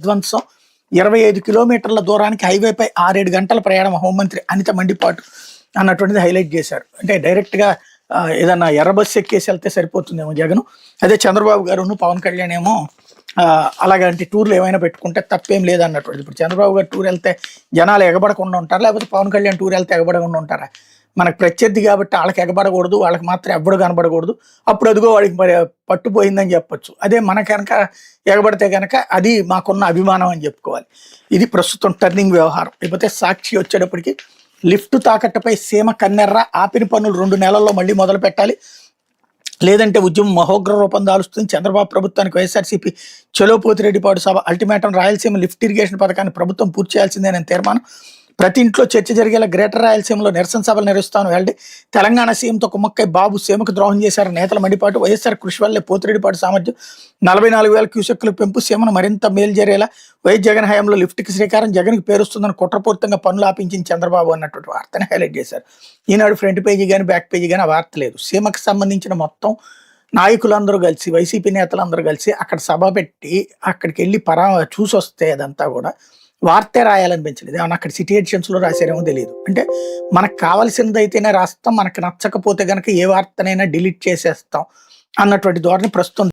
విధ్వంసం 25 కిలోమీటర్ల దూరానికి హైవేపై 6-7 గంటల ప్రయాణం హోంమంత్రి అనిత మండిపాటు అన్నటువంటిది హైలైట్ చేశారు. అంటే డైరెక్ట్ గా ఏదన్నా ఎర్ర బస్సు ఎక్కేసి వెళ్తే సరిపోతుందేమో జగన్. అదే చంద్రబాబు గారును పవన్ కళ్యాణ్ ఏమో అలాగంటి టూర్లు ఏమైనా పెట్టుకుంటే తప్పేం లేదన్నటువంటిది. ఇప్పుడు చంద్రబాబు గారు టూర్ వెళ్తే జనాలు ఎగబడకుండా ఉంటారు, లేకపోతే పవన్ కళ్యాణ్ టూర్ వెళ్తే ఎగబడకుండా ఉంటారా? మనకు ప్రత్యర్థి కాబట్టి వాళ్ళకి ఎగబడకూడదు, వాళ్ళకి మాత్రం ఎవ్వడు కనబడకూడదు. అప్పుడు అదిగో వాడికి మరి పట్టుపోయిందని చెప్పొచ్చు. అదే మన కనుక ఎగబడితే కనుక అది మాకున్న అభిమానం అని చెప్పుకోవాలి. ఇది ప్రస్తుతం టర్నింగ్ వ్యవహారం. లేకపోతే సాక్షి వచ్చేటప్పటికి లిఫ్ట్ తాకట్టుపై సీమ కన్నెర్ర, ఆపిన పనులు 2 నెలల్లో మళ్ళీ మొదలు పెట్టాలి, లేదంటే ఉద్యమం మహోగ్ర రూపం దాలుస్తుంది. చంద్రబాబు ప్రభుత్వానికి వైఎస్ఆర్సీపీ చలో పోతిరెడ్డిపాడు సభ అల్టిమేటం, రాయలసీమ లిఫ్ట్ ఇరిగేషన్ పథకాన్ని ప్రభుత్వం పూర్తి చేయాల్సిందేనని తీర్మానం. ప్రతి ఇంట్లో చర్చ జరిగేలా గ్రేటర్ రాయలసీమలో నిరసన సభలు నిర్వహిస్తాను వెల్లడి. తెలంగాణ సీఎంతో కుమ్మక్కై బాబు సీమకు ద్రోహం చేశారు నేతల మండిపాటు. వైఎస్ఆర్ కృషి వల్లే పోతిరెడ్డిపాటు సామర్థ్యం 44,000 క్యూసెక్కులకు పెంపు, సీమను మరింత మేలు జరిగేలా వైఎస్ జగన్ హయాంలో లిఫ్ట్కి శ్రీకారం, జగన్కి పేరుస్తుందని కుట్రపూర్తంగా పనులు ఆపించింది చంద్రబాబు అన్నటువంటి వార్తని హైలైట్ చేశారు. ఈనాడు ఫ్రంట్ పేజీ కానీ బ్యాక్ పేజీ కానీ ఆ వార్త లేదు. సీమకు సంబంధించిన మొత్తం నాయకులందరూ కలిసి, వైసీపీ నేతలందరూ కలిసి అక్కడ సభ పెట్టి అక్కడికి వెళ్ళి చూసి వస్తే అదంతా కూడా వార్తే రాయాలనిపించలేదు. ఏమన్నా అక్కడ సిట్యుయేషన్స్లో రాశారేమో తెలియదు. అంటే మనకు కావాల్సింది అయితేనే రాస్తాం, మనకు నచ్చకపోతే కనుక ఏ వార్తనైనా డిలీట్ చేసేస్తాం అన్నటువంటి ధోరణి ప్రస్తుతం